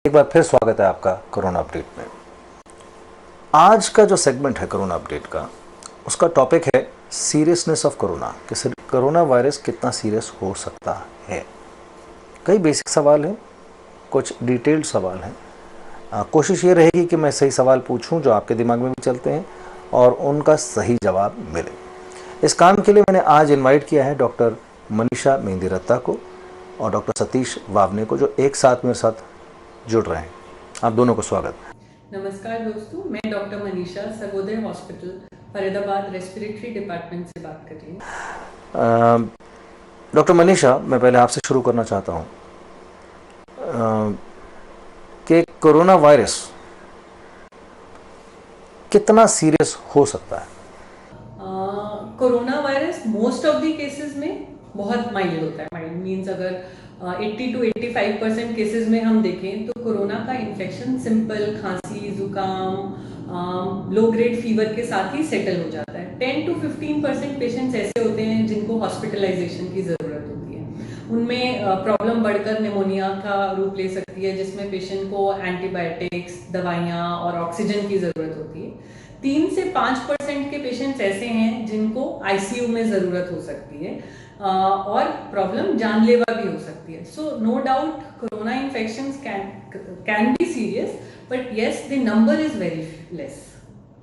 एक बार फिर स्वागत है आपका कोरोना अपडेट में। आज का जो सेगमेंट है कोरोना अपडेट का, उसका टॉपिक है सीरियसनेस ऑफ कोरोना, कि कोरोना वायरस कितना सीरियस हो सकता है। कई बेसिक सवाल हैं, कुछ डिटेल्ड सवाल हैं। कोशिश ये रहेगी कि मैं सही सवाल पूछूं जो आपके दिमाग में भी चलते हैं और उनका सही जवाब मिले। इस काम के लिए मैंने आज इन्वाइट किया है डॉक्टर मनीषा मेहंदीरत्ता को और डॉक्टर सतीश वावने को, जो एक साथ मेरे साथ जुड़ रहे हैं। आप दोनों को स्वागत। नमस्कार दोस्तों, मैं doctor Manisha Sarvodaya hospital Faridabad respiratory department से बात कर रही हूँ। डॉक्टर मनीषा, मैं पहले आपसे शुरू करना चाहता हूँ कि कोरोना वायरस कितना सीरियस हो सकता है। Corona virus most of the cases में बहुत माइल्ड होता है। माइल्ड मीन्स अगर 80 to 85% केसेस में हम देखें तो कोरोना का इन्फेक्शन सिंपल खांसी, जुकाम, लो ग्रेड फीवर के साथ ही सेटल हो जाता है। 10 to 15% पेशेंट्स ऐसे होते हैं जिनको हॉस्पिटलाइजेशन की ज़रूरत होती है। उनमें प्रॉब्लम बढ़कर निमोनिया का रूप ले सकती है, जिसमें पेशेंट को एंटीबायोटिक्स, दवाइयाँ और ऑक्सीजन की ज़रूरत होती है। 3 से 5% के पेशेंट्स ऐसे हैं जिनको आईसीयू में ज़रूरत हो सकती है और प्रॉब्लम जानलेवा भी हो सकती है। So no doubt corona infections can be serious, but yes the number is very less.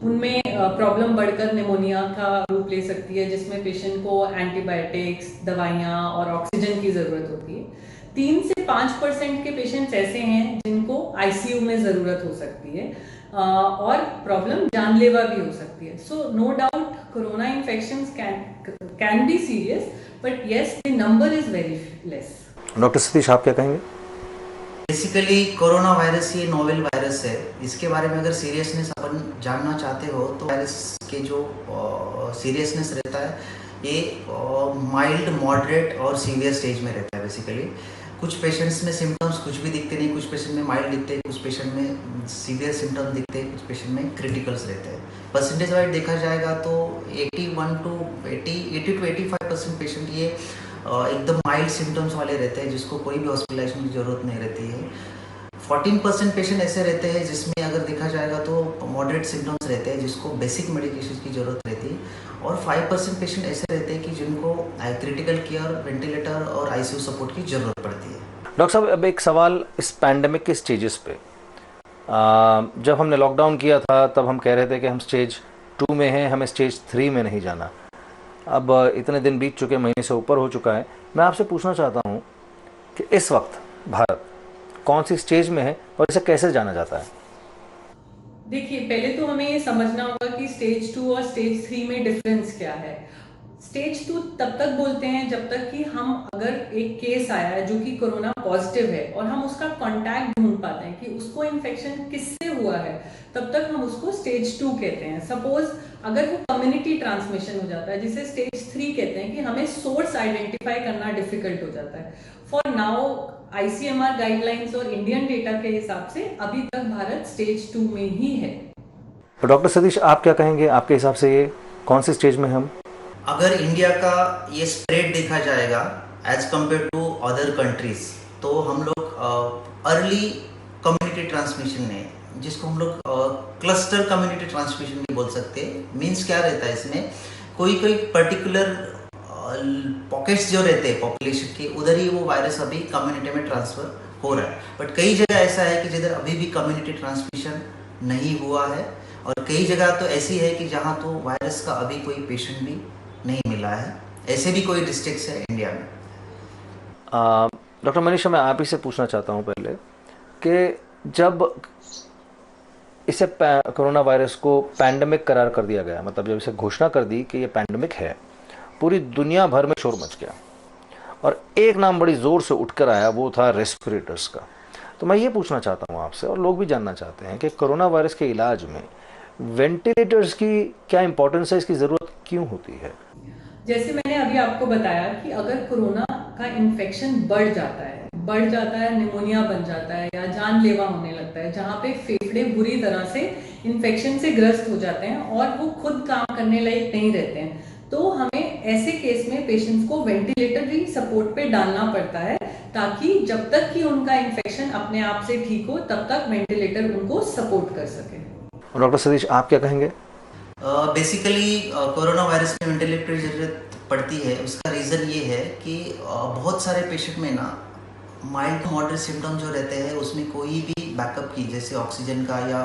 उनमें प्रॉब्लम बढ़कर निमोनिया का रूप ले सकती है, जिसमें पेशेंट को एंटीबायोटिक्स, दवाइयाँ और ऑक्सीजन की ज़रूरत होती है। 3 से 5% के पेशेंट्स ऐसे हैं जिनको आईसीयू में ज़रूरत हो सकती है और प्रॉब्लम जानलेवा भी हो सकती है। So no doubt corona infections can be serious, but yes the number is very less. Doctor Satish, आप क्या कहेंगे? बेसिकली कोरोना वायरस ये नोवेल वायरस है। इसके बारे में अगर सीरियसनेस अपन जानना चाहते हो तो वायरस के जो सीरियसनेस रहता है ये माइल्ड, मॉडरेट और सीवियर स्टेज में रहता है। बेसिकली कुछ पेशेंट्स में सिम्टम्स कुछ भी दिखते नहीं, कुछ पेशेंट में माइल्ड दिखते हैं, कुछ पेशेंट में सीवियर सिम्टम्स दिखते हैं, कुछ पेशेंट में क्रिटिकल्स रहते हैं। परसेंटेज वाइज देखा जाएगा तो 80 to 85% पेशेंट ये एकदम माइल्ड सिम्टम्स वाले रहते हैं, जिसको कोई भी हॉस्पिटलाइजेशन की ज़रूरत नहीं रहती है। 14% पेशेंट ऐसे रहते हैं जिसमें अगर देखा जाएगा तो मॉडरेट सिम्टम्स रहते हैं, जिसको बेसिक मेडिकेशन की ज़रूरत रहती है। और 5% पेशेंट ऐसे रहते हैं कि जिनको क्रिटिकल केयर, वेंटिलेटर और आईसीयू सपोर्ट की ज़रूरत पड़ती है। डॉक्टर साहब, अब एक सवाल इस पैंडेमिक के स्टेजेस पे। जब हमने लॉकडाउन किया था तब हम कह रहे थे कि हम स्टेज 2 में हैं, हमें स्टेज 3 में नहीं जाना। अब इतने दिन बीत चुके, महीने से ऊपर हो चुका है। मैं आपसे पूछना चाहता हूँ कि इस वक्त भारत कौन सी स्टेज में है और इसे कैसे जाना जाता है? देखिए, पहले तो हमें ये समझना होगा कि स्टेज 2 और स्टेज 3 में डिफरेंस क्या है। स्टेज 2 तब तक बोलते हैं जब तक कि हम अगर एक केस आया है जो कि कोरोना पॉजिटिव है और हम उसका कांटेक्ट ढूंढ पाते हैं कि उसको इन्फेक्शन किससे हुआ है, तब तक हम उसको स्टेज 2 कहते हैं। सपोज अगर वो कम्युनिटी ट्रांसमिशन हो जाता है, जिसे स्टेज 3 कहते हैं, कि हमें सोर्स आइडेंटिफाई करना डिफिकल्ट हो जाता है। फॉर नाउ आईसीएमआर गाइडलाइंस और इंडियन डेटा के हिसाब से अभी तक भारत स्टेज 2 में ही है। तो डॉक्टर सतीश, आप क्या कहेंगे? आपके हिसाब से ये कौन सी स्टेज में हम? अगर इंडिया का ये स्प्रेड देखा जाएगा as compare to other countries, तो हम लोग अर्ली कम्युनिटी ट्रांसमिशन में, जिसको हम लोग क्लस्टर कम्युनिटी ट्रांसमिशन भी बोल सकते हैं। मीन्स क्या रहता है इसमें, कोई कोई पर्टिकुलर पॉकेट्स जो रहते हैं पॉपुलेशन के, उधर ही वो वायरस अभी कम्युनिटी में ट्रांसफर हो रहा है। बट कई जगह ऐसा है कि जिधर अभी भी कम्युनिटी ट्रांसमिशन नहीं हुआ है, और कई जगह तो ऐसी है कि जहाँ तो वायरस का अभी कोई पेशेंट भी नहीं मिला है। ऐसे भी कोई डिस्ट्रिक्ट्स है इंडिया में। डॉक्टर मनीषा, मैं आप ही से पूछना चाहता हूँ पहले कि जब इसे कोरोना वायरस को पैंडेमिक करार कर दिया गया, मतलब जब इसे घोषणा कर दी कि ये पैंडेमिक है, पूरी दुनिया भर में शोर मच गया और एक नाम बड़ी ज़ोर से उठकर आया, वो था रेस्पिरेटर्स का। तो मैं ये पूछना चाहता हूँ आपसे, और लोग भी जानना चाहते हैं कि कोरोना वायरस के इलाज में वेंटिलेटर्स की क्या इंपॉर्टेंस है, इसकी ज़रूरत क्यों होती है? जैसे मैंने अभी आपको बताया कि अगर कोरोना का इन्फेक्शन बढ़ जाता है, निमोनिया बन जाता है या जानलेवा होने लगता है, जहाँ पे फेफड़े बुरी तरह से इन्फेक्शन से ग्रस्त हो जाते हैं और वो खुद काम करने लायक नहीं रहते हैं, तो हमें ऐसे केस में पेशेंट्स को वेंटिलेटरी सपोर्ट पे डालना पड़ता है, ताकि जब तक कि उनका इन्फेक्शन अपने आप से ठीक हो तब तक वेंटिलेटर उनको सपोर्ट कर सके। डॉक्टर सतीश, आप क्या कहेंगे? बेसिकली कोरोना वायरस में वेंटिलेटर की ज़रूरत पड़ती है। उसका रीज़न ये है कि बहुत सारे पेशेंट में ना माइल्ड टू मॉडरेट सिम्टम जो रहते हैं उसमें कोई भी बैकअप की जैसे ऑक्सीजन का या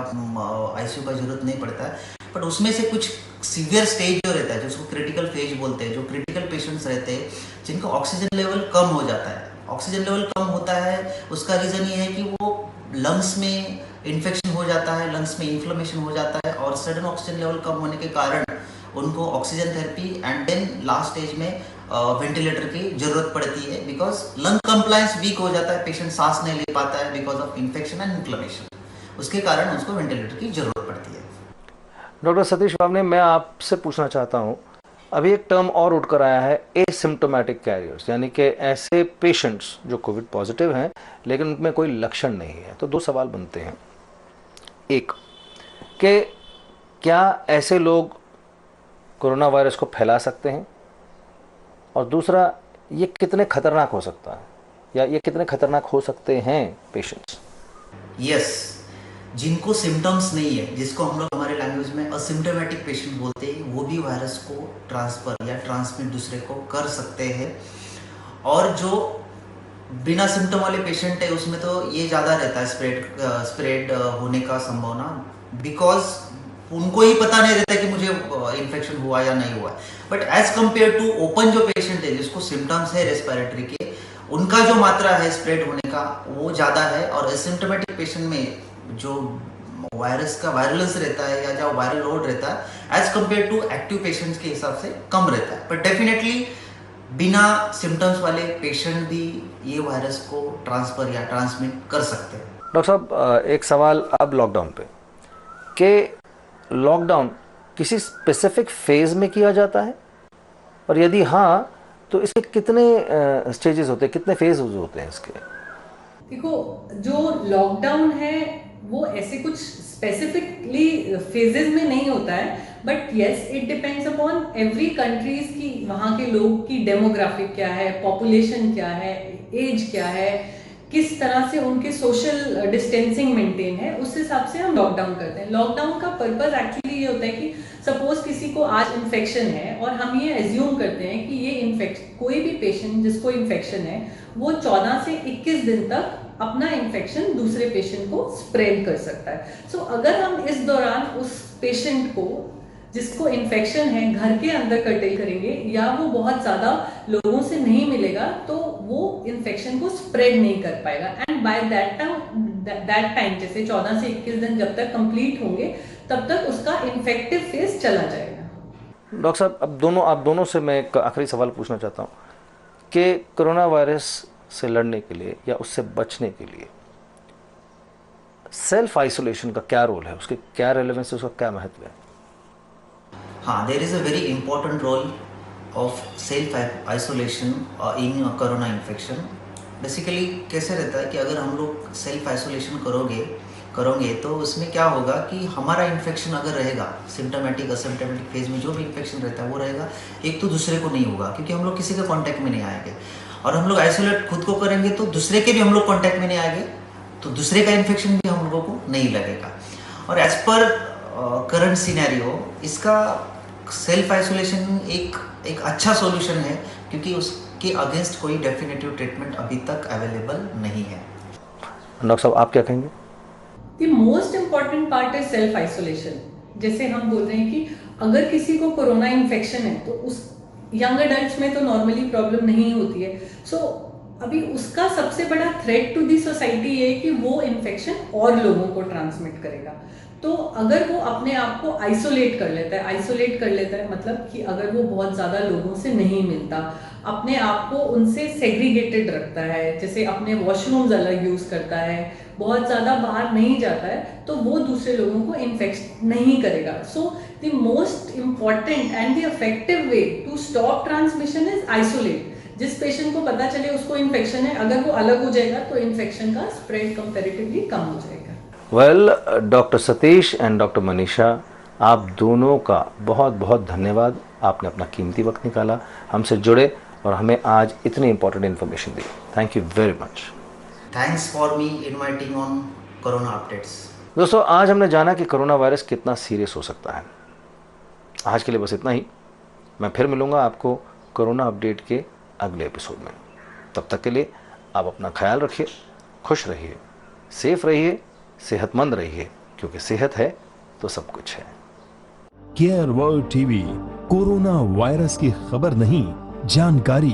आईसीयू का ज़रूरत नहीं पड़ता है, बट उसमें से कुछ सीवियर स्टेज जो रहता है जिसको क्रिटिकल फेज बोलते हैं, जो क्रिटिकल पेशेंट्स रहते हैं जिनका ऑक्सीजन लेवल कम हो जाता है। ऑक्सीजन लेवल कम होता है उसका रीज़न ये है कि वो लंग्स में इन्फेक्शन हो जाता है, लंग्स में इन्फ्लेमेशन हो जाता है और सडन ऑक्सीजन लेवल कम होने के कारण उनको oxygen therapy and then last stage में वेंटिलेटर की जरूरत पड़ती है, बिकॉज लंग कंप्लायंस वीक हो जाता है, पेशेंट सांस नहीं ले पाता है because of infection and inflammation. उसके कारण उसको वेंटिलेटर की जरूरत पड़ती है। डॉक्टर सतीश बाबू, मैं आपसे पूछना चाहता हूँ, अभी एक टर्म और उठकर आया है एसिम्प्टोमेटिक कैरियर्स, यानी कि ऐसे पेशेंट्स जो कोविड पॉजिटिव हैं लेकिन उनमें कोई लक्षण नहीं है। तो दो सवाल बनते हैं, एक कि क्या ऐसे लोग कोरोना वायरस को फैला सकते हैं, और दूसरा ये कितने खतरनाक हो सकता है या ये कितने खतरनाक हो सकते हैं पेशेंट्स? यस, जिनको सिम्टम्स नहीं है, जिसको हम लोग हमारे लैंग्वेज में असिम्प्टोमेटिक पेशेंट बोलते हैं, वो भी वायरस को ट्रांसफर या ट्रांसमिट दूसरे को कर सकते हैं। और जो बिना सिम्टम वाले पेशेंट है उसमें तो ये ज़्यादा रहता है स्प्रेड होने का संभावना, बिकॉज उनको ही पता नहीं रहता कि मुझे इन्फेक्शन हुआ या नहीं हुआ। But as compare to open जो पेशेंट है जिसको सिम्टम्स है रेस्पिरेटरी के, उनका जो मात्रा है स्प्रेड होने का वो ज़्यादा है। और एसिम्प्टोमेटिक पेशेंट में जो वायरस का वायरलेंस रहता है या जो वायरल लोड रहता है as compare to active patients के हिसाब से कम रहता है। बट डेफिनेटली बिना सिम्टम्स वाले पेशेंट भी ये वायरस को ट्रांसफर या ट्रांसमिट कर सकते हैं। डॉक्टर साहब, एक सवाल अब लॉकडाउन पे, कि लॉकडाउन किसी स्पेसिफिक फेज में किया जाता है, और यदि हाँ तो इसके कितने स्टेजेस होते हैं, कितने फेज होते हैं इसके? देखो, जो लॉकडाउन है वो ऐसे कुछ स्पेसिफिकली फेजेस में नहीं होता है, but yes it depends upon every countries की वहाँ के लोग की डेमोग्राफिक क्या है, पॉपुलेशन क्या है, एज क्या है, किस तरह से उनके सोशल डिस्टेंसिंग मेंटेन है, उस हिसाब से हम लॉकडाउन करते हैं। लॉकडाउन का पर्पस एक्चुअली ये होता है कि सपोज किसी को आज इन्फेक्शन है और हम ये एज्यूम करते हैं कि ये कोई भी पेशेंट जिसको इन्फेक्शन है वो 14 से 21 दिन तक अपना इन्फेक्शन दूसरे पेशेंट को स्प्रेड कर सकता है। सो अगर हम इस दौरान उस पेशेंट को जिसको इन्फेक्शन है घर के अंदर कर्टेल करेंगे या वो बहुत ज्यादा लोगों से नहीं मिलेगा तो वो इन्फेक्शन को स्प्रेड नहीं कर पाएगा। एंड बाय दैट टाइम जैसे 14 से 21 दिन जब तक कंप्लीट होंगे तब तक उसका इन्फेक्टिव फेज चला जाएगा। डॉक्टर साहब, अब आप दोनों से मैं एक आखिरी सवाल पूछना चाहता हूँ कि कोरोना वायरस से लड़ने के लिए या उससे बचने के लिए सेल्फ आइसोलेशन का क्या रोल है, उसके क्या रेलेवेंस है, उसका क्या महत्व है? हाँ, there is a very important role of self isolation in corona infection. Basically कैसे रहता है कि अगर हम लोग सेल्फ आइसोलेशन करोगे तो उसमें क्या होगा कि हमारा इन्फेक्शन अगर रहेगा सिम्टोमेटिक असिम्टोमेटिक फेज में जो भी इन्फेक्शन रहता है वो रहेगा, एक तो दूसरे को नहीं होगा क्योंकि हम लोग किसी के कांटेक्ट में नहीं आएंगे, और हम लोग आइसोलेट खुद को करेंगे तो दूसरे के भी हम लोग कांटेक्ट में नहीं आएंगे, तो दूसरे का इन्फेक्शन भी हम लोगों को नहीं लगेगा। और एज पर करंट सिनेरियो इसका सेल्फ आइसोलेशन एक अच्छा सॉल्यूशन है क्योंकि उसके अगेंस्ट कोई डेफिनेटिव ट्रीटमेंट अभी तक अवेलेबल नहीं है। डॉक्टर साहब, आप क्या कहेंगे? The most important part is self isolation। जैसे हम बोल रहे हैं कि अगर किसी को कोरोना इन्फेक्शन है तो उस यंग अडल्ट्स में तो नॉर्मली प्रॉब्लम नहीं होती है। सो अभी उसका सबसे बड़ा थ्रेट टू दी सोसाइटी ये कि वो इन्फेक्शन और लोगों को ट्रांसमिट करेगा। तो अगर वो अपने आप को आइसोलेट कर लेता है मतलब कि अगर वो बहुत ज़्यादा लोगों से नहीं मिलता, अपने आप को उनसे सेग्रीगेटेड रखता है, जैसे अपने वॉशरूम्स अलग यूज़ करता है, बहुत ज़्यादा बाहर नहीं जाता है, तो वो दूसरे लोगों को इन्फेक्ट नहीं करेगा। So the most important and the effective way to stop transmission is isolate. जिस पेशेंट को पता चले उसको इन्फेक्शन है, अगर वो अलग हो जाएगा तो इन्फेक्शन का स्प्रेड कंपैरेटिवली कम हो जाएगा। Well, doctor Satish and doctor Manisha, आप दोनों का बहुत बहुत धन्यवाद। आपने अपना कीमती वक्त निकाला, हमसे जुड़े और हमें आज इतनी important information the. Thank you very much. Thanks for me inviting on corona updates. दोस्तों, आज हमने जाना कि कोरोना वायरस कितना सीरियस हो सकता है। आज के लिए बस इतना ही। मैं फिर मिलूंगा आपको कोरोना अपडेट के अगले एपिसोड में। तब तक के लिए आप अपना ख्याल रखिए, खुश रहिए, सेफ रहिए, सेहतमंद रहिए, क्योंकि सेहत है तो सब कुछ है। Care world TV, corona virus की खबर नहीं, जानकारी।